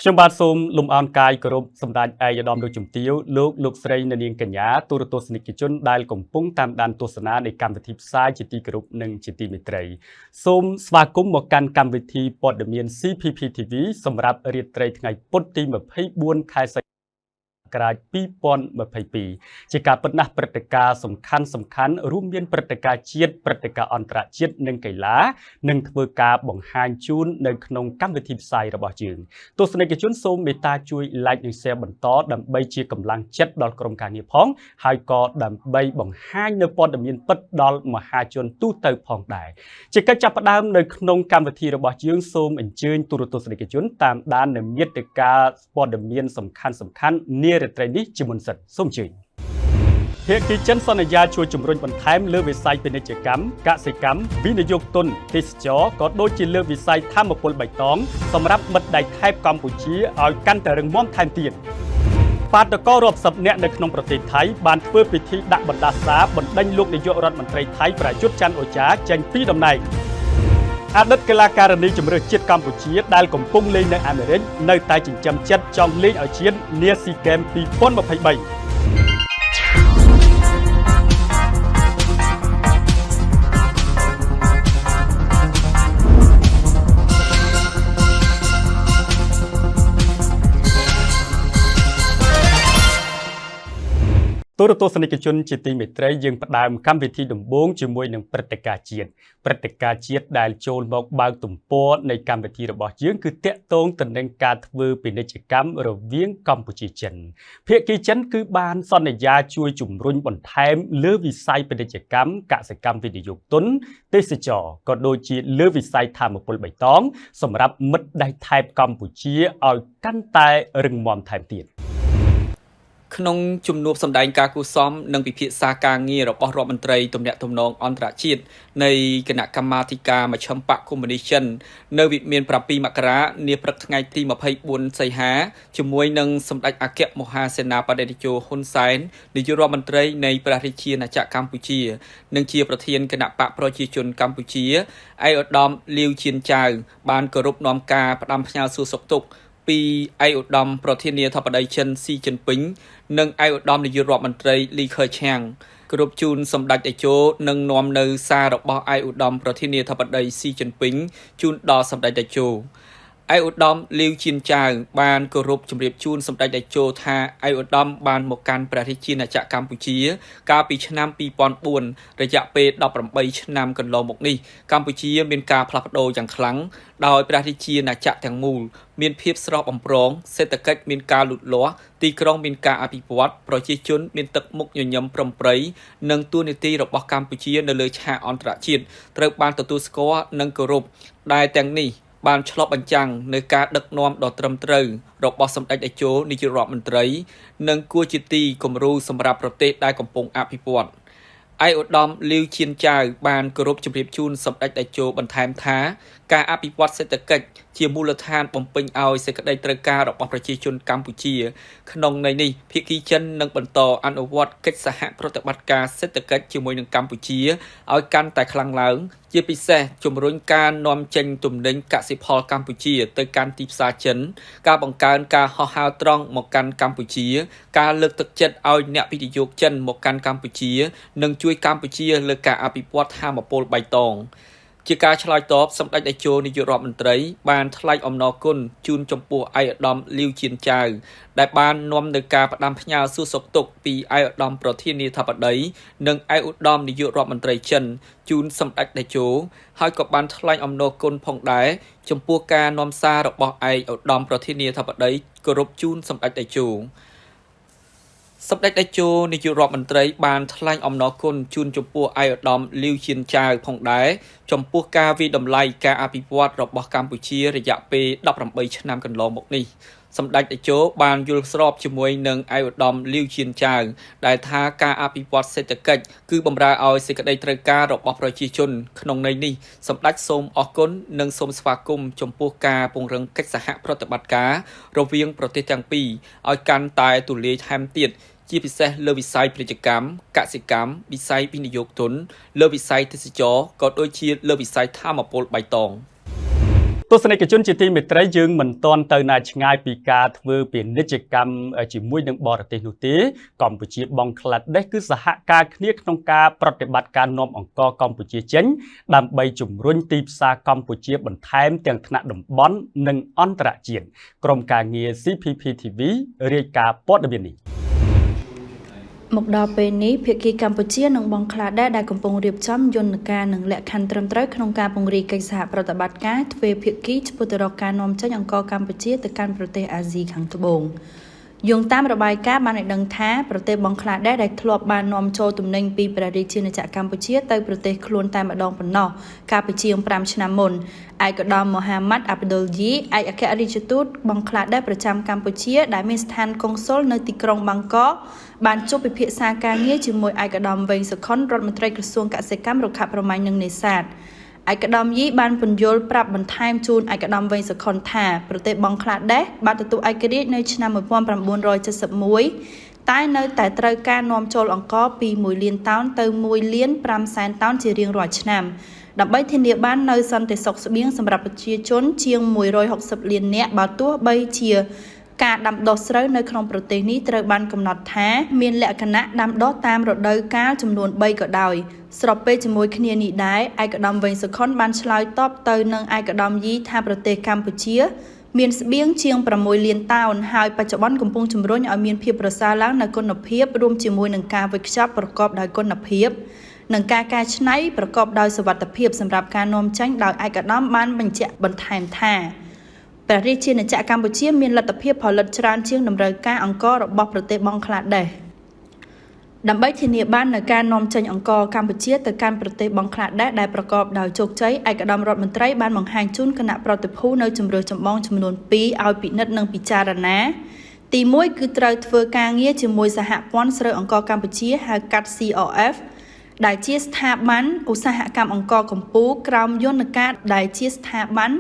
ខ្ញុំបាទសូមលំអរកាយគោរពសម្ដេចឯកឧត្តមលោកជំទាវលោកស្រីនាងកញ្ញាទូរទស្សនិកជនដែលកំពុងតាមដានទស្សនានៃកម្មវិធីផ្សាយជាទីគោរពនិងជាទីមេត្រីសូមស្វាគមន៍មកកាន់កម្មវិធីព័ត៌មាន CPP TV សម្រាប់រាត្រីថ្ងៃពុធទី24ខែសីហាក្រាច2022ជាការពិតណាស់ព្រឹត្តិការណ៍សំខាន់រួមមានព្រឹត្តិការណ៍ជាតិព្រឹត្តិការណ៍អន្តរជាតិនិងកីឡានឹងធ្វើការបង្ហាញជូននៅក្នុងកម្មវិធីផ្សាយរបស់យើងទស្សនិកជនសូមមេត្តាជួយ like និង share បន្តដើម្បីជាកម្លាំងចិត្តដល់ក្រុមការងារផងហើយក៏ដើម្បីបង្ហាញនៅព័ត៌មានពិតដល់មហាជនទូទៅផងដែរជាកិច្ចចាប់ផ្ដើមនៅក្នុងកម្មវិធីរបស់យើងសូមអញ្ជើញទូរទស្សនិកជនតាមដាននៅមាតិកាព័ត៌មានសំខាន់នារាត្រីនេះជាមុនសិនសូមអញ្ជើញភាគីចិនសន្យាជួយជំរុញបន្ថែមលើវិស័យពាណិជ្ជកម្មកសិកម្មវិនិយោគទុនទេសចរក៏ដូចជាលើវិស័យធម្មពលបៃតងសម្រាប់មិត្តដៃថៃកម្ពុជាឲ្យកាន់តែរឹងមាំថែមទៀតបាតកោរាប់សិបនាក់នៅក្នុងប្រទេសថៃបានធ្វើពិធីដាក់បណ្ដាសាបណ្ដេញលោកនាយករដ្ឋមន្ត្រីថៃប្រយុទ្ធច័ន្ទអូចាចេញពីតំណែងអតីតកីឡាការិនីជម្រើសជាតិកម្ពុជាដែលកំពុងលេងនៅអាមេរិកនៅតែចិញ្ចឹមចិត្តចង់លេងឲ្យជាតិនាស៊ីហ្គេម2023ទូរទស្សនិកជនជាទីមេត្រីយើងផ្ដើមកម្មវិធីដំបូងជាមួយនឹងព្រឹត្តិការណ៍ជាតិដែលចូលមកបើកទំព័រនៃកម្មវិធីរបស់យើងគឺតាក់ទងទៅនឹងការធ្វើពាណិជ្ជកម្មរវាងកម្ពុជាចិនភាគីចិនគឺបានសន្យាជួយជំរុញបន្ថែមលើវិស័យពាណិជ្ជកម្មកសិកម្មវិនិយោគទុនទេសចរក៏ដូចជាលើវិស័យធម្មពលបៃតងសម្រាប់មិត្តដៃថៃកម្ពុជាឲ្យកាន់តែរឹងមាំថែមទៀតក្នុងជំនួបសម្ដែងការគូសំនិងពិភាក្សាការងាររបស់រដ្ឋមន្ត្រីទំនាក់ទំនងអន្តរជាតិនៃគណៈកម្មាធិការមជ្ឈិមបកកុម្មុយនីសចិននៅវិមាន7មករានាព្រឹកថ្ងៃទី24សីហាជាមួយនឹងសម្ដេចអគ្គមហាសេនាបតីតេជោហ៊ុនសែននាយករដ្ឋមន្ត្រីនៃព្រះរាជាណាចក្រកម្ពុជានិងជាប្រធានគណៈបកប្រជាជនកម្ពុជាឯកឧត្តមលាវជៀនចៅបានគោរពនាំការផ្ដាំផ្ញើសួរសុខទុក្ខពីឯកឧត្តមប្រធានាធិបតីចិនស៊ីជីនពីងនិងឯកឧត្តមនាយករដ្ឋមន្ត្រីលីខឺឆាំងគ្រប់ជូនសម្ដេចតេជោនិងនាំនៅសាររបស់ឯកឧត្តមប្រធានាធិបតីស៊ីជីនពីងជូនដល់សម្ដេចតេជោឯកឧត្តមលាវជៀនចៅបានគោរពជម្រាបជូនសម្ដេចតេជោថាឯកឧត្តមបានមកកាន់ព្រះរាជាណាចក្រកម្ពុជាកាលពីឆ្នាំ2004រយៈពេល18ឆ្នាំកន្លងមកនេះកម្ពុជាមានការផ្លាស់ប្ដូរយ៉ាងខ្លាំងដោយព្រះរាជាណាចក្រទាំងមូលមានភាពស្រស់បំព្រងសេដ្ឋកិច្ចមានការលូតលាស់ទីក្រុងមានការអភិវឌ្ឍប្រជាជនមានទឹកមុខញញឹមប្រំប្រៃនិងទួនាទីរបស់កម្ពុជានៅលើឆាកអន្តរជាតិត្រូវបានទទួលស្គាល់និងគោរពដែលទាំងនេះបានឆ្លុះបញ្ចាំងនៅការដឹកនាំដ៏ត្រឹមត្រូវរបស់សម្ដេចតេជោនាយករដ្ឋមន្ត្រីនិងគួរជាទីគំរូសម្រាប់ប្រទេសដែលកំពុងអភិវឌ្ឍឯកឧត្តមលាវជៀនចៅបានគោរពជម្រាបជូនសម្ដេចតេជោបន្ថែមថាការអភិវឌ្ឍសេដ្ឋកិច្ចជាមូលដ្ឋានបំពេញឲ្យសេចក្តីត្រូវការរបស់ប្រជាជនកម្ពុជាក្នុងន័យនេះភាគីចិននឹងបន្តអនុវត្តកិច្ចសហប្រតិបត្តិការសេដ្ឋកិច្ចជាមួយនឹងកម្ពុជាឲ្យកាន់តែខ្លាំងឡើងជាពិសេសជំរុញការនាំចេញទំនិញកសិផលកម្ពុជាទៅកាន់ទីផ្សារចិនការបង្កើនការហោះហើរត្រង់មកកាន់កម្ពុជាការលើកទឹកចិត្តឲ្យអ្នកវិនិយោគចិនមកកាន់កម្ពុជានិងជួយកម្ពុជាលើការអភិវឌ្ឍធម្មពលបៃតងជាការឆ្លើយតបសម្ដេចតេជោនាយករដ្ឋមន្ត្រីបានថ្លែងអំណរគុណជូនចំពោះឯកឧត្តមលាវជៀនចៅដែលបាននាំនៅការផ្ដាំផ្ញើសួរសុខទុក្ខពីឯកឧត្តមប្រធានាធិបតីនិងឯកឧត្តមនាយករដ្ឋមន្ត្រីចិនជូនសម្ដេចតេជោហើយក៏បានថ្លែងអំណរគុណផងដែរចំពោះការនាំសាររបស់ឯកឧត្តមប្រធានាធិបតីគោរពជូនសម្ដេចតេជោសម្ដេចតេជោនាយករដ្ឋមន្ត្រីបានថ្លែងអំណរគុណជូនចំពោះឯកឧត្តមលាវជៀនចៅផងដែរចំពោះការវិតម្លៃការអភិវឌ្ឍរបស់កម្ពុជារយៈពេល18ឆ្នាំកន្លងមកនេះសម្ដេចតេជោបានយល់ស្របជាមួយនឹងឯកឧត្តមលាវជៀនចៅដែលថាការអភិវឌ្ឍសេដ្ឋកិច្ចគឺបម្រើឲ្យសេចក្តីត្រូវការរបស់ប្រជាជនក្នុងន័យនេះសម្ដេចសូមអរគុណនិងសូមស្វាគមន៍ចំពោះការពង្រឹងកិច្ចសហប្រតិបត្តិការរវាងប្រទេសទាំងពីរឲ្យកាន់តែទូលាយថែមទៀតជាពិសេសលើវិស័យពាណិជ្ជកម្មកសិកម្មវិស័យវិនិយោគទុនលើវិស័យទេសចរក៏ដូចជាលើវិស័យធម្មពលបៃតង ទស្សនិកជនជាទីមេត្រីយើងមិនទាន់ទៅណាឆ្ងាយពីការធ្វើពាណិជ្ជកម្មជាមួយនឹងបរទេសនោះទេកម្ពុជាបង់ក្លាដេសគឺសហការគ្នាក្នុងការប្រតិបត្តិការនាំអង្គរកម្ពុជាចេញដើម្បីជំរុញទីផ្សារកម្ពុជាបន្ថែមទាំងថ្នាក់តំបន់និងអន្តរជាតិក្រុមការងារ CPP TV រាយការណ៍ព័ត៌មាននេះមកដល់ពេលនេះភាគីកម្ពុជានិងបង់ក្លាដេសដែលកំពុងរៀបចំយន្តការនិងលក្ខខណ្ឌត្រឹមត្រូវក្នុងការពង្រីកកិច្ចសហប្រតិបត្តិការទ្វេភាគីឆ្ពោះទៅរកការនាំចេញអង្ករកម្ពុជាទៅកាន់ប្រទេសអាស៊ីខាងត្បូងយោងតាមរបាយការណ៍បានឲ្យដឹងថាប្រទេសបង់ក្លាដេសដែលធ្លាប់បាននាំចូលទំនិញពីព្រះរាជាណាចក្រកម្ពុជាទៅប្រទេសខ្លួនតែម្ដងប៉ុណ្ណោះកាលពីជាង5ឆ្នាំមុនឯកឧត្តមមហាម៉ាត់អាប់ឌុលយីឯកអគ្គរដ្ឋទូតបង់ក្លាដេសប្រចាំកម្ពុជាដែលមានស្ថានកុងស៊ុលនៅទីក្រុងបាងកកបានជួបពិភាក្សាការងារជាមួយឯកឧត្តមវែងសុខុនរដ្ឋមន្ត្រីក្រសួងកសិកម្មរុក្ខាប្រមាញ់និងនេសាទឯកឧត្តមយីបានពន្យល់ប្រាប់បន្ថែមជូនឯកឧត្តមវែងសុខុនថាប្រទេសបង់ក្លាដេសបានទទួលឯករាជ្យនៅឆ្នាំ1971តែនៅតែត្រូវការនាំចូលអង្ករពី1លានតោនទៅ1លាន5សែនតោនជារៀងរាល់ឆ្នាំដើម្បីធានាបាននៅសន្តិសុខស្បៀងសម្រាប់ប្រជាជនជាង160លាននាក់បើទោះបីជាការដាំដុះស្រូវនៅក្នុងប្រទេសនេះត្រូវបានកំណត់ថាមានលក្ខណៈដាំដុះតាមរដូវកាលចំនួន3ក៏ដោយស្របពេលជាមួយគ្នានេះដែរឯកឧត្តមវែងសុខុនបានឆ្លើយតបទៅនឹងឯកឧត្តមយីថាប្រទេសកម្ពុជាមានស្បៀងជាង6លានតោនហើយបច្ចុប្បន្នកំពុងជំរុញឲ្យមានភាពប្រសើរឡើងនៅគុណភាពរួមជាមួយនឹងការវេចខ្ចប់ប្រកបដោយគុណភាពនិងការកែច្នៃប្រកបដោយសុវត្ថិភាពសម្រាប់ការនាំចេញដោយឯកឧត្តមបានបញ្ជាក់បន្ថែមថាព្រះរាជាណាចក្រកម្ពុជាមានលទ្ធភាពផលិតច្រើនជាងតម្រូវការអង្កររបស់ប្រទេសបង់ក្លាដេសដើម្បីធានាបាននូវការនាំចេញអង្ករកម្ពុជាទៅកាន់ប្រទេសបង់ក្លាដេសដែលប្រកបដោយជោគជ័យឯកឧត្តមរដ្ឋមន្ត្រីបានបង្ហាញជូនគណៈប្រតិភូនៅជម្រើសចម្បងចំនួន2ឲ្យពិនិត្យនិងពិចារណាទី1គឺត្រូវធ្វើការងារជាមួយសហព័ន្ធស្រូវអង្ករកម្ពុជាហៅកាត់ CRF ដែលជាស្ថាប័នឧស្សាហកម្មអង្ករកម្ពុជាក្រោមយន្តការដែលជាស្ថាប័ន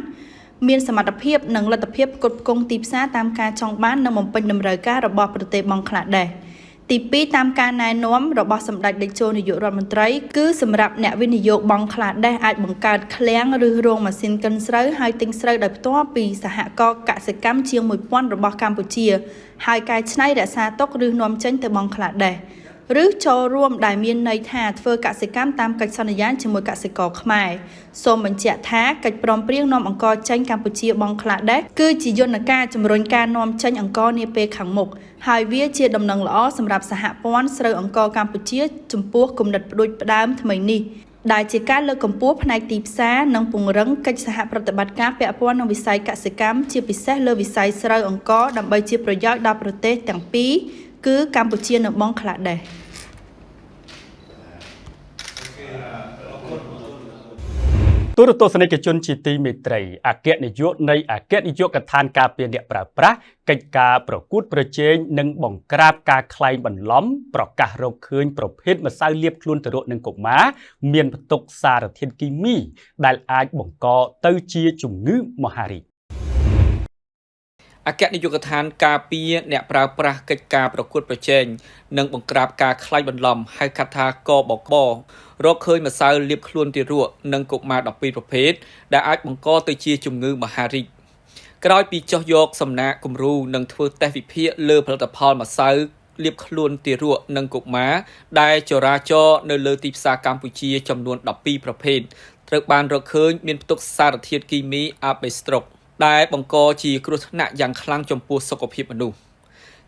មានសមត្ថភាពនិងលទ្ធភាពផ្គត់ផ្គង់ទីផ្សារតាមការចង់បាននិងបំពេញតម្រូវការរបស់ប្រទេសបង់ក្លាដេសទី2តាមការណែនាំរបស់សម្ដេចតេជោនាយករដ្ឋមន្ត្រីគឺសម្រាប់អ្នកវិនិយោគបង់ក្លាដេសអាចបង្កើតឃ្លាំងឬរោងម៉ាស៊ីនកិនស្រូវហើយទិញស្រូវដោយផ្ទាល់ពីសហគមន៍កសិកម្មជាង1000របស់កម្ពុជាហើយកែច្នៃរក្សាទុកឬនាំចេញទៅបង់ក្លាដេសឬចូលរួមដែលមានន័យថាធ្វើកសិកម្មតាមកិច្ចសន្យាជាមួយកសិករខ្មែរសូមបញ្ជាក់ថាកិច្ចព្រមព្រៀងនាំអង្ករចេញកម្ពុជាបង់ក្លាដេសគឺជាយន្តការជំរុញការនាំចេញអង្ករនាពេលខាងមុខហើយវាជាដំណឹងល្អសម្រាប់សហព័ន្ធស្រូវអង្ករកម្ពុជាចំពោះគំនិតផ្ដួចផ្ដើមថ្មីនេះដែលជាការលើកកម្ពស់ផ្នែកទីផ្សារនិងពង្រឹងកិច្ចសហប្រតិបត្តិការពាក់ព័ន្ធនឹងវិស័យកសិកម្មជាពិសេសលើវិស័យស្រូវអង្ករដើម្បីជាប្រយោជន៍ដល់ប្រទេសទាំងពីរគឺកម្ពុជានិងបង់ក្លាដេសទូរទស្សនិកជនជាទីមេត្រីអគ្គនាយកនៃអគ្គនាយកដ្ឋានការពារអ្នកប្រើប្រាស់កិច្ចការប្រកួតប្រជែងនិងបង្ក្រាបការក្លែងបន្លំប្រកាសរកឃើញប្រភេទម្សៅលាបខ្លួនទារកនិងកុមារមានផ្ទុកសារធាតុគីមីដែលអាចបង្កទៅជាជំងឺមហារីកអគ្គនាយកដ្ឋានការពារអ្នកប្រើប្រាស់កិច្ចការប្រកួតប្រជែងនិងបង្ក្រាបការក្លែងបន្លំហៅកាត់ថាកបករកឃើញម្សៅលាបខ្លួនទារកនិងកុមារ12ប្រភេទដែលអាចបង្កទៅជាជំងឺមហារីកក្រោយពីចុះយកសំណាក់គំរូនិងធ្វើតេស្តវិភាគលើផលិតផលម្សៅលាបខ្លួនទារកនិងកុមារដែលចរាចរនៅលើទីផ្សារកម្ពុជាចំនួន12ប្រភេទត្រូវបានរកឃើញមានផ្ទុកសារធាតុគីមីអាបេស្ត្រុកដែលបង្កជាគ្រោះថ្នាក់យ៉ាងខ្លាំងចំពោះសុខភាពមនុស្ស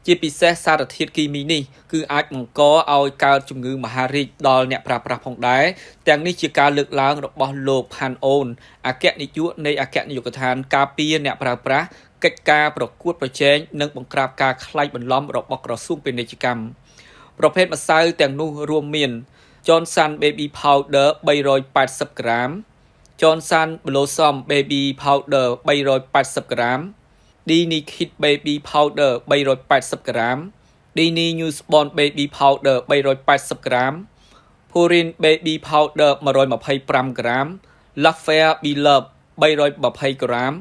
ជាពិសេសសារធាតុគីមីនេះគឺអាចបង្កឲ្យកើតជំងឺមហារីកដល់អ្នកប្រើប្រាស់ផងដែរទាំងនេះជាការលើកឡើងរបស់លោកផាន់អូនអគ្គនាយកនៃអគ្គនាយកដ្ឋានការពារអ្នកប្រើប្រាស់កិច្ចការប្រកួតប្រជែងនិងបង្ក្រាបការក្លែងបន្លំរបស់ក្រសួងពាណិជ្ជកម្មប្រភេទម្សៅទាំងនោះរួមមាន Johnson Baby Powder 380 ក្រាម Johnson Blossom Baby Powder 380 ក្រាមDini Kid Baby Powder 380 ក្រាម Dini Newborn Baby Powder 380 ក្រាម Purin Baby Powder 125 ក្រាម Lafayette Beloved 320 ក្រាម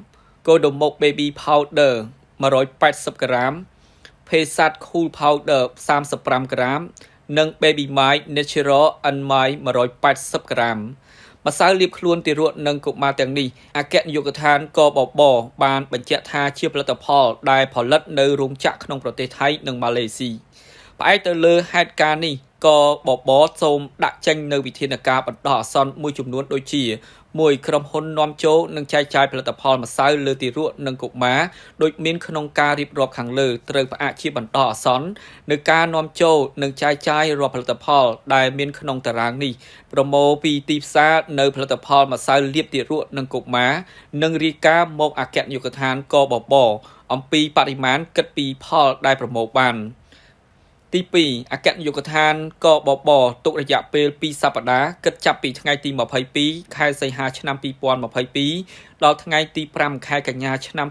Kodomok Baby Powder 180 ក្រាម Pesat Cool Powder 35 ក្រាមនិង Baby Mite Natural and My 180 ក្រាម ម្សៅលាបខ្លួនទារកនិងកុមារទាំងនេះអគ្គនាយកដ្ឋានកបបបានបញ្ជាក់ថាជាផលិតផលដែលផលិតនៅរោងចក្រក្នុងប្រទេសថៃនិងម៉ាឡេស៊ីផ្អែកទៅលើហេតុការណ៍នេះក៏បបសូមដាក់ចេញនៅវិធានការបណ្ដោះអាសន្នមួយចំនួនដូចជាមួយក្រុមហ៊ុននាំចូលនិងចែកចាយផលិតផលម្សៅលើទារកនិងកុមារដូចមានក្នុងការរៀបរាប់ខាងលើត្រូវផ្អាកជាបណ្ដោះអាសន្ននៅការនាំចូលនិងចែកចាយរាល់ផលិតផលដែលមានក្នុងតារាងនេះប្រមូលពីទីផ្សារនៅផលិតផលម្សៅលាបទារកនិងកុមារនិងរាយការណ៍មកអគ្គនាយកដ្ឋានកបបអំពីបរិមាណគិតពីផលដែលប្រមូលបានទី2អគ្គនាយកដ្ឋានកបបទុករយៈពេល2សប្តាហ៍គិតចាប់ពីថ្ងៃទី22ខែសីហាឆ្នាំ2022ដល់ថ្ងៃទី5ខែកញ្ញាឆ្នាំ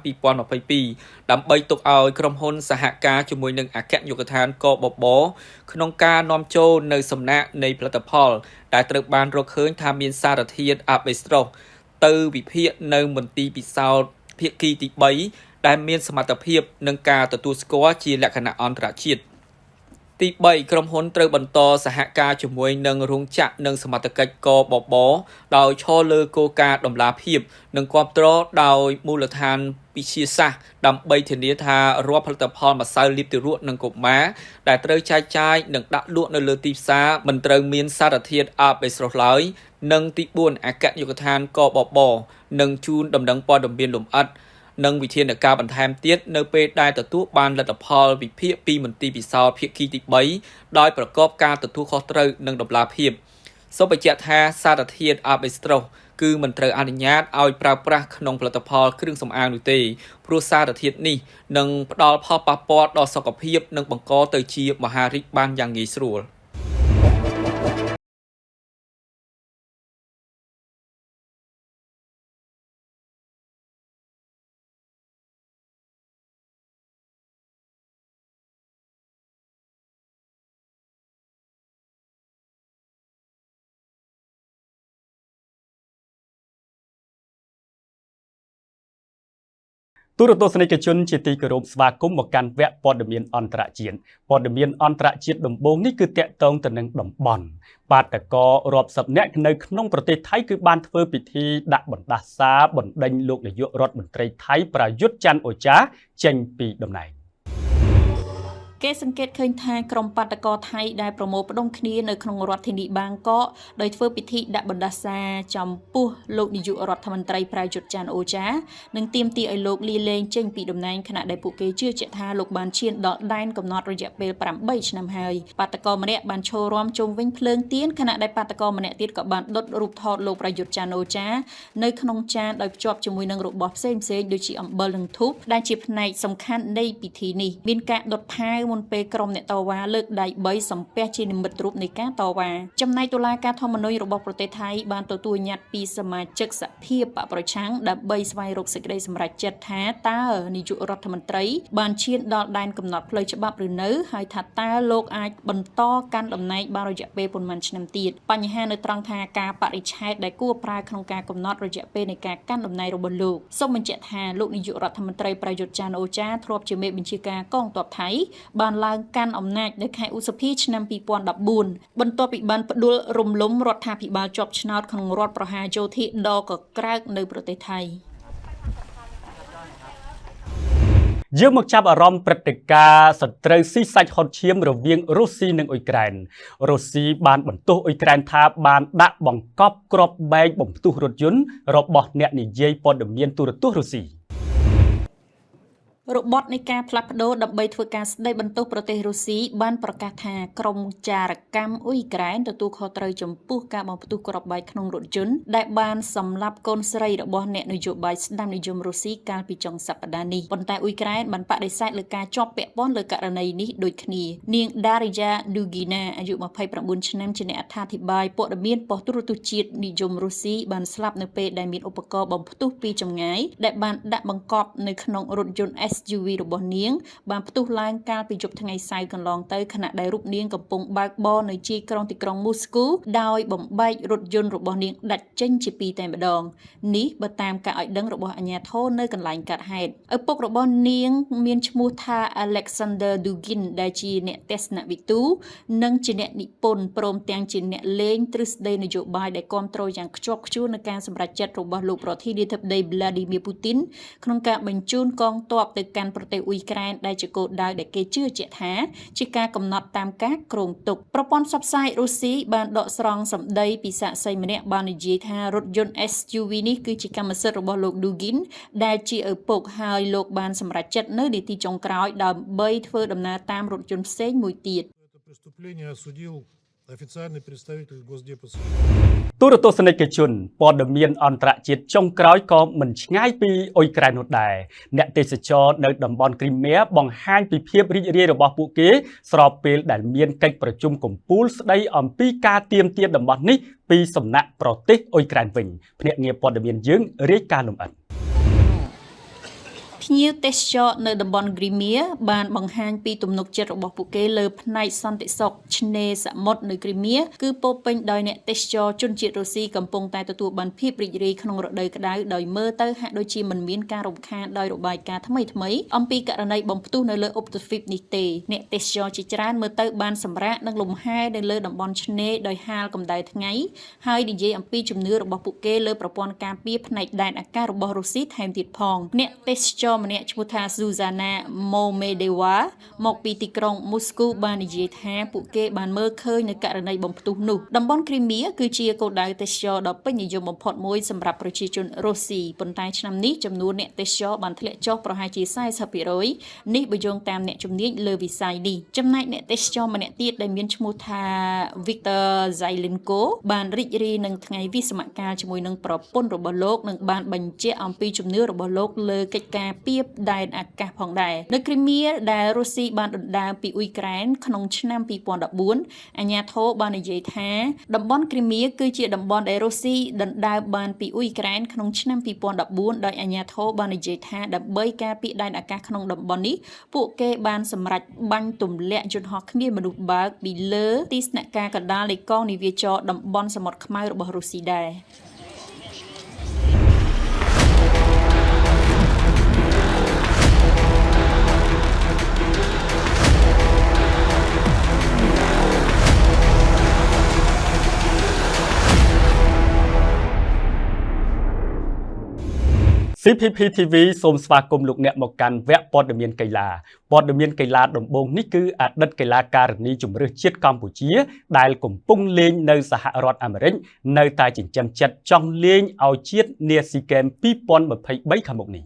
2022ដើម្បីទុកឲ្យក្រុមហ៊ុនសហការជាមួយនឹងអគ្គនាយកដ្ឋានកបបក្នុងការនាំចូលនៅសំណាក់នៃផលិតផលដែលត្រូវបានរកឃើញថាមានសារធាតុអាបេស្ត្រូសទៅវិភាគនៅមន្ទីរពិសោធន៍ភាគីទី3ដែលមានសមត្ថភាពនឹងការទទួលស្គាល់ជាលក្ខណៈអន្តរជាតិទី3ក្រុមហ៊ុនត្រូវបន្តសហការជាមួយនឹងរោងចក្រនិងសមត្ថកិច្ចកបបដោយឈរលើគោលការណ៍ដំណាភាពនិងគ្រប់គ្រងដោយមូលដ្ឋានវិទ្យាសាស្ត្រដើម្បីធានាថារាល់ផលិតផលម្សៅលាបទារកនិងកុមារដែលត្រូវចែកចាយនិងដាក់លក់នៅលើទីផ្សារមិនត្រូវមានសារធាតុអាបេស្ត្រូសឡើយនិងទី4អគ្គនាយកដ្ឋានកបបនឹងជូនដំណឹងព័ត៌មានលម្អិតនិងវិធានការបន្ថែមទៀតនៅពេលដែលទទួលបានលទ្ធផលវិភាគពីមន្ទីរពិសោធន៍ភាគីទី3ដោយប្រកបការទទួលខុសត្រូវនិងតម្លាភាពសូមបញ្ជាក់ថាសារធាតុអាបេស្ត្រូសគឺមិនត្រូវអនុញ្ញាតឲ្យប្រើប្រាស់ក្នុងផលិតផលគ្រឿងសម្អាងនោះទេព្រោះសារធាតុនេះនឹងផ្ដល់ផលប៉ះពាល់ដល់សុខភាពនិងបង្កទៅជាមហារីកបានយ៉ាងងាយស្រួលទូរទស្សនិកជនជាទីគោរពស្វាគមន៍មកកាន់វគ្គព័ត៌មានអន្តរជាតិព័ត៌មានអន្តរជាតិដំបូងនេះគឺតាក់ទងទៅនឹងតំបន់បាតកោរាប់សិបនាក់នៅក្នុងប្រទេសថៃគឺបានធ្វើពិធីដាក់បណ្ដាសាបណ្ដេញលោកនាយករដ្ឋមន្ត្រីថៃប្រយុទ្ធច័ន្ទអូចាចេញពីតំណែងគេសង្កេតឃើញថាក្រុមបាតកោថៃដែលប្រមូលផ្ដុំគ្នានៅក្នុងរដ្ឋធានីបាងកកដោយធ្វើពិធីដាក់បណ្ដាសាចំពោះលោកនាយករដ្ឋមន្ត្រីប្រយុទ្ធច័ន្ទអូចានិងទាមទារឲ្យលោកលាលែងចេញពីតំណែងខណៈដែលពួកគេជឿជាក់ថាលោកបានឈានដល់ដែនកំណត់រយៈពេល8ឆ្នាំហើយបាតកោម្នាក់បានឈររាំជុំវិញភ្លើងទៀនខណៈដែលបាតកោម្នាក់ទៀតក៏បានដុតរូបថតលោកប្រយុទ្ធច័ន្ទអូចានៅក្នុងចានដោយភ្ជាប់ជាមួយនឹងរបស់ផ្សេងៗដូចជាអំបិលនិងធូបដែលជាផ្នែកសំខាន់នៃពិធីនេះមានការដុតផាវមុនពេលក្រុមអ្នកតវ៉ាលើកដៃ3សំពះជានិមិត្តរូបនៃការតវ៉ាចំណែកតុលាការធម្មនុញ្ញរបស់ប្រទេសថៃបានទទួលញត្តិពីសមាជិកសភាបកប្រឆាំងដើម្បីស្វែងរកសេចក្តីសម្រេចចិត្តថាតើនាយករដ្ឋមន្ត្រីបានឈានដល់ដែនកំណត់ផ្លូវច្បាប់ឬនៅហើយថាតើលោកអាចបន្តកាន់តំណែងបានរយៈពេលប៉ុន្មានឆ្នាំទៀតបញ្ហានៅត្រង់ថាការបរិច្ឆេទដែលគួរប្រើក្នុងការកំណត់រយៈពេលនៃការកាន់តំណែងរបស់លោកសូមបញ្ជាក់ថាលោកនាយករដ្ឋមន្ត្រីប្រយុទ្ធច័ន្ទអូចាធ្លាប់ជាមេបញ្ជាការកងទ័ពថៃបានឡើងកាន់អំណាចនៅខែឧសភាឆ្នាំ2014បន្ទាប់ពីបានផ្ដួលរំលំរដ្ឋាភិបាលជាប់ឆ្នោតក្នុងរដ្ឋប្រហារយោធាដ៏កក្រើកនៅប្រទេសថៃយើងមកចាប់អារម្មណ៍ព្រឹត្តិការណ៍សត្រូវស៊ីសាច់ហុតឈាមរវាងរុស្ស៊ីនិងអ៊ុយក្រែនរុស្ស៊ីបានបន្ទោសអ៊ុយក្រែនថាបានដាក់បង្កប់គ្រាប់បែកបំផ្ទុះរថយន្តរបស់អ្នកនិយាយព័ត៌មានទូរទស្សន៍រុស្ស៊ីរបបនៃការផ្លាស់ប្ដូរដើម្បីធ្វើការស្ដីបន្ទោសប្រទេសរុស្ស៊ីបានប្រកាសថាក្រុមចារកម្មអ៊ុយក្រែនទទួលខុសត្រូវចំពោះការបំផ្ទុះគ្រាប់បែកក្នុងរថយន្តដែលបានសម្លាប់កូនស្រីរបស់អ្នកនយោបាយស្ដាំនិយមរុស្ស៊ីកាលពីចុងសប្តាហ៍នេះប៉ុន្តែអ៊ុយក្រែនបានបដិសេធលើការជាប់ពាក់ព័ន្ធលើករណីនេះដូចគ្នានាង Daria Dugina អាយុ29ឆ្នាំជាអ្នកអត្ថាធិប្បាយព័ត៌មានប៉ុស្តិ៍ទូរទស្សន៍ជាតិនិយមរុស្ស៊ីបានស្លាប់នៅពេលដែលមានឧបករណ៍បំផ្ទុះពីចម្ងាយដែលបានដាក់បង្កប់នៅក្នុងរថយន្ត SUV របស់នាងបានផ្ទុះឡើងកាលពីយប់ថ្ងៃសៅរ៍កន្លងទៅខណៈដែលរូបនាងកំពុងបើកបរនៅជាយក្រុងទីក្រុងមូស្គូដោយបំបែករថយន្តរបស់នាងដាច់ចេញជាពីរតែម្ដងនេះបើតាមការឲ្យដឹងរបស់អាជ្ញាធរនៅកន្លែងកើតហេតុឪពុករបស់នាងមានឈ្មោះថា Alexander Dugin ដែលជាអ្នកទស្សនវិទូនិងជាអ្នកនិពន្ធព្រមទាំងជាអ្នកលេងទ្រឹស្ដីនយោបាយដែលគាំទ្រយ៉ាងខ្ជាប់ខ្ជួននឹងការសម្រេចចិត្តរបស់លោកប្រធានាធិបតី Vladimir Putin ក្នុងការបញ្ជូនកងទ័ពទៅកាន់ប្រទេសអ៊ុយក្រែនដែលជាគោលដៅដែលគេជឿជាក់ថាជាការកំណត់តាមការគ្រោងទុកប្រព័ន្ធផ្សព្វផ្សាយរុស្ស៊ីបានដកស្រង់សម្ដីពីសាក្សីម្នាក់បាននិយាយថារថយន្ត SUV នេះគឺជាកម្មសិទ្ធិរបស់លោក Dugin ដែលជាឪពុកហើយលោកបានសម្រេចចិត្តនៅនាទីចុងក្រោយដើម្បីធ្វើដំណើរតាមរថយន្តផ្សេងមួយទៀត официальный представитель Госдепа. ទូរទស្សនិកជនព័ត៌មានអន្តរជាតិចុងក្រោយក៏មិនឆ្ងាយពីអ៊ុយក្រែននោះដែរអ្នកទេសចរនៅតំបន់គ្រីមៀបង្ហាញពីភាពរីករាយរបស់ពួកគេស្របពេលដែលមានកិច្ចប្រជុំកំពូលស្ដីអំពីការទាមទារតំបន់នេះពីសំណាក់ប្រទេសអ៊ុយក្រែនវិញភ្នាក់ងារព័ត៌មានយើងរាយការណ៍លម្អិតភ្ញៀវទេសចរនៅតំបន់គ្រីមៀបានបង្ហាញពីទំនុកចិត្តរបស់ពួកគេលើផ្នែកសន្តិសុខឆ្នេរសមុទ្រនៅគ្រីមៀគឺពោពេញដោយអ្នកទេសចរជនជាតិរុស្ស៊ីកំពុងតែទទួលបានភាពរីករាយក្នុងរដូវក្តៅដោយមើលទៅហាក់ដូចជាមិនមានការរំខានដោយរបាយការណ៍ថ្មីៗអំពីករណីបំផ្ទុះនៅលើឧបទ្វីបនេះទេអ្នកទេសចរជាច្រើនមើលទៅបានសម្រាកនិងលំហែនៅលើតំបន់ឆ្នេរដោយហាលកម្ដៅថ្ងៃហើយនិយាយអំពីជំនឿរបស់ពួកគេលើប្រព័ន្ធការពារផ្នែកដែនអាកាសរបស់រុស្ស៊ីថែមទៀតផងអ្នកទេសចរម្នាក់ឈ្មោះថា Zuzana Momedeva មកពីទីក្រុងមូស្គូបាននិយាយថាពួកគេបានមើលឃើញនៅករណីបំផ្ទុះនោះតំបន់គ្រីមៀគឺជាគោលដៅទេសចរដ៏ពេញនិយមបំផុតមួយសម្រាប់ប្រជាជនរុស្ស៊ីប៉ុន្តែឆ្នាំនេះចំនួនអ្នកទេសចរបានធ្លាក់ចុះប្រហែលជា 40% នេះបើយោងតាមអ្នកជំនាញលើវិស័យនេះចំណែកអ្នកទេសចរម្នាក់ទៀតដែលមានឈ្មោះថា Viktor Zailenko បានរីករាយនឹងថ្ងៃវិស្សមកាលជាមួយនឹងប្រពន្ធរបស់លោកនិងបានបញ្ជាក់អំពីជំនឿរបស់លោកលើកិច្ចការពារដែនអាកាសផងដែរនៅគ្រីមៀដែលរុស្ស៊ីបានដណ្ដើមពីអ៊ុយក្រែនក្នុងឆ្នាំ2014អាជ្ញាធរបាននិយាយថាតំបន់គ្រីមៀគឺជាតំបន់ដែលរុស្ស៊ីដណ្ដើមបានពីអ៊ុយក្រែនក្នុងឆ្នាំ2014ដោយអាជ្ញាធរបាននិយាយថាដើម្បីការពារដែនអាកាសក្នុងតំបន់នេះពួកគេបានសម្រេចបាញ់ទម្លាក់យន្តហោះគ្មានមនុស្សបើកពីលើទីស្នាក់ការកណ្ដាលនៃកងនាវាចរតំបន់សមុទ្រខ្មៅរបស់រុស្ស៊ីដែរCPP TV សូមស្វាគមន៍លោកអ្នកមកកាន់វគ្គព័ត៌មានកីឡាព័ត៌មានកីឡាដំបូងនេះគឺអតីតកីឡាការិនីជម្រើសជាតិកម្ពុជាដែលកំពុងលេងនៅសហរដ្ឋអាមេរិកនៅតែចិញ្ចឹមចិត្តចង់លេងឲ្យជាតិនាស៊ីហ្គេម2023ខាងមុខនេះ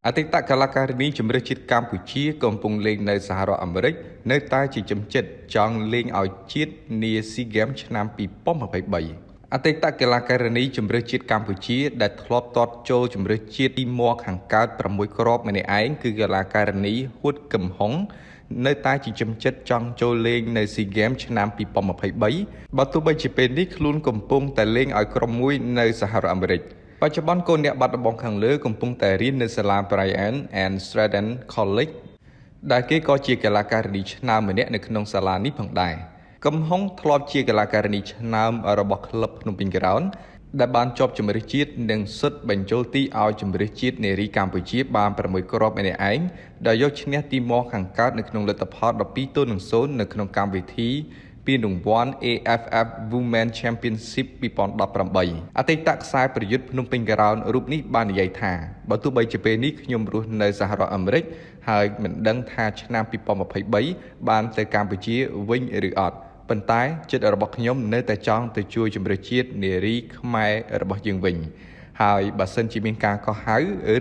អតីតកីឡាការិនីជម្រើសជាតិកម្ពុជាកំពុងលេងនៅសហរដ្ឋអាមេរិកនៅតែចិញ្ចឹមចិត្តចង់លេងឲ្យជាតិនាស៊ីហ្គេមឆ្នាំ2023អតីតកីឡាការិនីជម្រើសជាតិកម្ពុជាដែលធ្លាប់ទាត់ចូលជម្រើសជាតិទីមខាងកើត6គ្រាប់ម្នាក់ឯងគឺកីឡាការិនីហួតកឹមហុងនៅតែចិញ្ចឹមចិត្តចង់ចូលលេងនៅស៊ីហ្គេមឆ្នាំ2023បើទោះបីជាពេលនេះខ្លួនកំពុងតែលេងឲ្យក្រុមមួយនៅសហរដ្ឋអាមេរិកបច្ចុប្បន្នកូនអ្នកបាត់ដំបងខាងលើកំពុងតែរៀននៅសាលា Bryan and Stratton College ដែលគេក៏ជាកីឡាការិនីឆ្នើមម្នាក់នៅក្នុងសាលានេះផងដែរកឹមហុងធ្លាប់ជាកីឡាការិនីឆ្នើមរបស់ក្លឹបភ្នំពេញ Crown ដែលបានជាប់ជម្រើសជាតិនិងសិទ្ធិបញ្ចូលទីឲ្យជម្រើសជាតិនារីកម្ពុជាបាន6គ្រាប់ម្នាក់ឯងដែលយកឈ្នះទីមខាងកើតនៅក្នុងលទ្ធផល12-0នៅក្នុងកម្មវិធីពានរង្វាន់ AFF Women Championship 2018អតីតខ្សែប្រយុទ្ធភ្នំពេញ Crown រូបនេះបាននិយាយថាបើទោះបីជាពេលនេះខ្ញុំរស់នៅសហរដ្ឋអាមេរិកហើយមិនដឹងថាឆ្នាំ2023បានទៅកម្ពុជាវិញឬអត់ប៉ុន្តែចិត្តរបស់ខ្ញុំនៅតែចង់ទៅជួយជម្រើសជាតិនារីខ្មែររបស់យើងវិញហើយបើសិនជាមានការកោះហៅ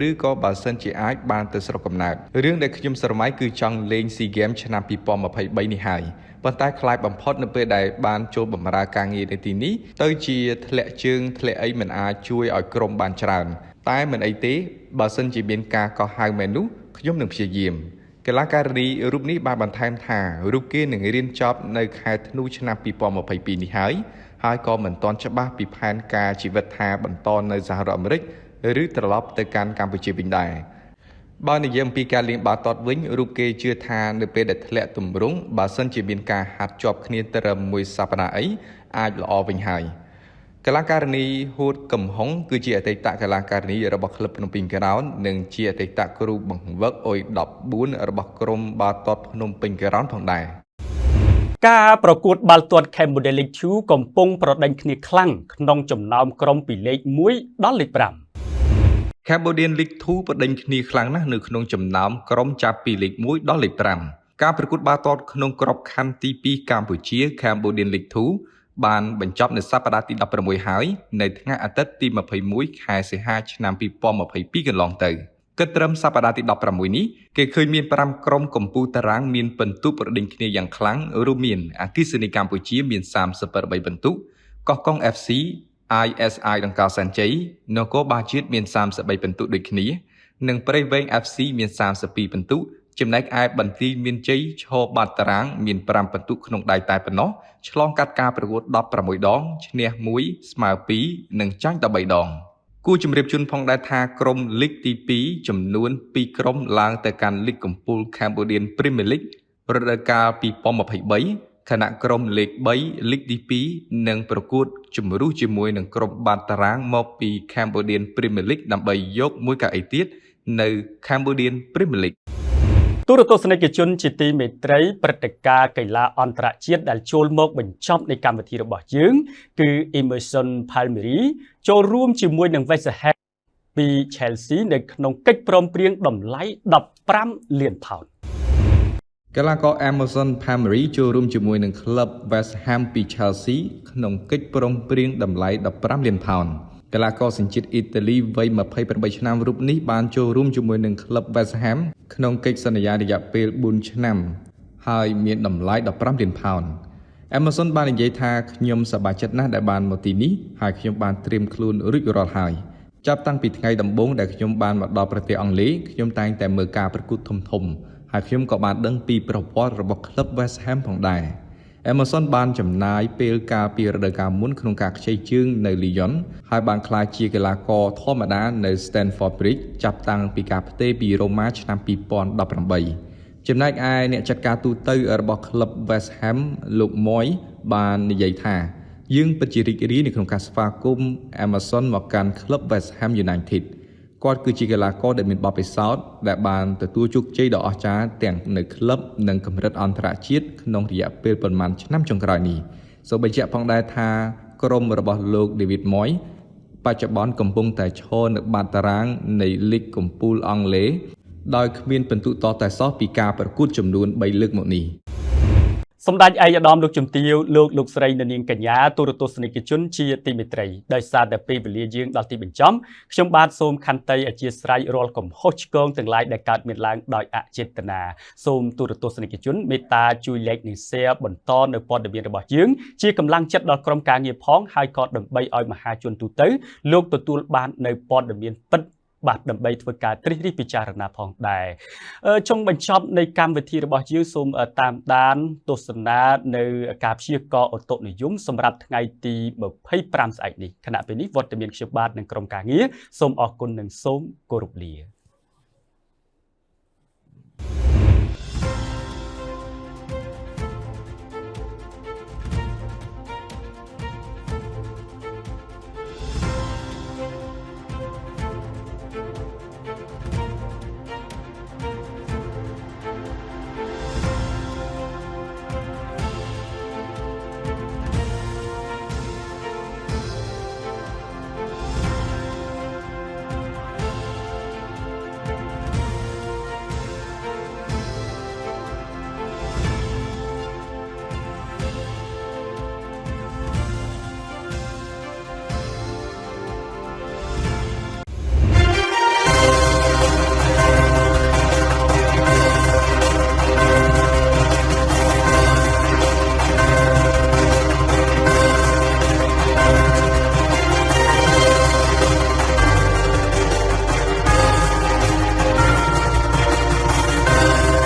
ឬក៏បើសិនជាអាចបានទៅស្រុកកំណើតរឿងដែលខ្ញុំស្រមៃគឺចង់លេង SEA Games ឆ្នាំ2023នេះហើយប៉ុន្តែខ្លាចបំផុតនៅពេលដែលបានចូលបម្រើការងារនៅទីនេះទៅជាធ្លាក់ជើងធ្លាក់អីមិនអាចជួយឲ្យក្រុមបានច្រើនតែមិនអីទេបើសិនជាមានការកោះហៅមែននោះខ្ញុំនឹងព្យាយាមកីឡាការិនីរូបនេះបានបន្ថែមថារូបគេនឹងរៀនចប់នៅខែធ្នូឆ្នាំ2022នេះហើយក៏មិនទាន់ច្បាស់ពីផែនការជីវិតថាបន្តនៅសហរដ្ឋអាមេរិកឬត្រឡប់ទៅកាន់កម្ពុជាវិញដែរ បើនិយាយអំពីការលេងបាល់ទាត់វិញរូបគេជឿថានៅពេលដែលធ្លាក់ទម្រង់បើសិនជាមានការហាត់ជាប់គ្នាត្រឹមមួយសប្តាហ៍អីអាចល្អវិញហើយកីឡាការិនីហួតកំហុងគឺជាអតីតកីឡាការិនីរបស់ក្លឹបភ្នំពេញក្រោននិងជាអតីតគ្រូបង្វឹកអុយ14របស់ក្រុមបាល់ទាត់ភ្នំពេញក្រោនផងដែរ ការប្រកួតបាល់ទាត់ Cambodia League 2 កំពុងប្រដេញគ្នាខ្លាំងក្នុងចំណោមក្រុមពីលេខ1ដល់លេខ5 Cambodia League 2 ប្រដេញគ្នាខ្លាំងណាស់នៅក្នុងចំណោមក្រុមចាប់ពីលេខ1ដល់លេខ5ការប្រកួតបាល់ទាត់ក្នុងក្របខ័ណ្ឌទី2កម្ពុជា Cambodia League 2 បានបញ្ចប់នៅសប្តាហ៍ទី16ហើយនៅថ្ងៃអាទិត្យទី21ខែសីហាឆ្នាំ2022កន្លងទៅគិតត្រឹមសប្តាហ៍ទី16នេះគេឃើញមាន5ក្រុមកំពូលតារាងមានពិន្ទុប្រដេញគ្នាយ៉ាងខ្លាំងរួមមានអគ្គិសនីកម្ពុជាមាន38ពិន្ទុកោះកុង FC ISI ដង្កោសែនជ័យនគរបាលជាតិមាន33ពិន្ទុដូចគ្នានិងព្រៃវែង FC មាន32ពិន្ទុចំណែកឯបន្ទាយមានជ័យឈរបាត់តារាងមាន5ពិន្ទុក្នុងដៃតែប៉ុណ្ណោះឆ្លងកាត់ការប្រកួត16ដងឈ្នះ1ស្មើ2និងចាញ់13ដងគូជម្រាបជូនផងដែរថាក្រុមលីកទី2ចំនួន2ក្រុមឡើងទៅកាន់លីកកំពូល Cambodian Premier League រដូវកាល2023ខណៈក្រុមលេខ3លីកទី2នឹងប្រកួតជម្រុះជាមួយនឹងក្រុមបាល់តារាងមកពី Cambodian Premier League ដើម្បីយកមួយកៅអីទៀតនៅ Cambodian Premier League ទូរទស្សនិកជនជាទីមេត្រីព្រឹត្តិការណ៍កីឡាអន្តរជាតិដែលចូលមកបញ្ចប់នៃកម្មវិធីរបស់យើងគឺ Emerson Palmieri ចូលរួមជាមួយនឹង West Ham ពី Chelsea នៅក្នុងកិច្ចព្រមព្រៀងតម្លៃ15លានផោន កីឡាករ Emerson Palmieri ចូលរួមជាមួយនឹងក្លឹប West Ham ពី Chelsea ក្នុងកិច្ចព្រមព្រៀងតម្លៃ15លានផោនកីឡាករសញ្ជាតិអ៊ីតាលីវ័យ28ឆ្នាំរូបនេះបានចូលរួមជាមួយនឹងក្លឹប West Ham ក្នុងកិច្ចសន្យារយៈពេល4ឆ្នាំហើយមានតម្លៃ15លានផោន Emerson បាននិយាយថាខ្ញុំសប្បាយចិត្តណាស់ដែលបានមកទីនេះហើយខ្ញុំបានត្រៀមខ្លួនរួចរាល់ហើយចាប់តាំងពីថ្ងៃដំបូងដែលខ្ញុំបានមកដល់ប្រទេសអង់គ្លេសខ្ញុំតែងតែមើលការប្រកួតធំៗហើយខ្ញុំក៏បានដឹងពីប្រវត្តិរបស់ក្លឹប West Ham ផងដែរ Emerson បានចំណាយពេលកាលពីរដូវកាលមុនក្នុងការខ្ចីជើងនៅ Lyon ហើយបានក្លាយជាកីឡាករធម្មតានៅ Stamford Bridge ចាប់តាំងពីការផ្ទេរពី Roma ឆ្នាំ2018ចំណែកឯអ្នកចាត់ការទូតរបស់ក្លឹប West Ham លោក Moy បាននិយាយថាយើងពិតជារីករាយនៅក្នុងការស្វាគមន៍ Emerson មកកាន់ក្លឹប West Ham United គាត់គឺជាកីឡាករដែលមានបទពិសោធន៍ដែលបានទទួលជោគជ័យដ៏អស្ចារ្យទាំងនៅក្លឹបនិងកម្រិតអន្តរជាតិក្នុងរយៈពេលប្រមាណឆ្នាំចុងក្រោយនេះសូមបញ្ជាក់ផងដែរថាក្រុមរបស់លោក David Moy បច្ចុប្បន្នកំពុងតែឈរនៅបាតតារាងនៃលីកកំពូលអង់គ្លេសដោយគ្មានពិន្ទុតតែសោះពីការប្រកួតចំនួន3លើកមកនេះសម្ដេចឯកឧត្តមលោកជំទាវលោកស្រីនាងកញ្ញាទូរទស្សនិកជនជាទីមេត្រីដោយសារតែពេលវេលាយើងដល់ទីបញ្ចប់ខ្ញុំបាទសូមខន្តីអធិស្ឋានរាល់កំហុសឆ្គងទាំងឡាយដែលកើតមានឡើងដោយអចេតនាសូមទូរទស្សនិកជនមេត្តាជួយ like និង share បន្តនៅព័ត៌មានរបស់យើងជាកម្លាំងចិត្តដល់ក្រុមការងារផងហើយក៏ដើម្បីឲ្យមហាជនទូទៅលោកទទួលបាននៅព័ត៌មានពិតបាទដើម្បីធ្វើការត្រិះរិះពិចារណាផងដែរចុងបញ្ចប់នៃកម្មវិធីរបស់យើងសូមតាមដានទស្សនានៅការព្យាករណ៍អូតូនិយមសម្រាប់ថ្ងៃទី25ស្អែកនេះខណៈពេលនេះវត្តមានខ្ញុំបាទនិងក្រុមការងារសូមអរគុណនិងសូមគោរពលា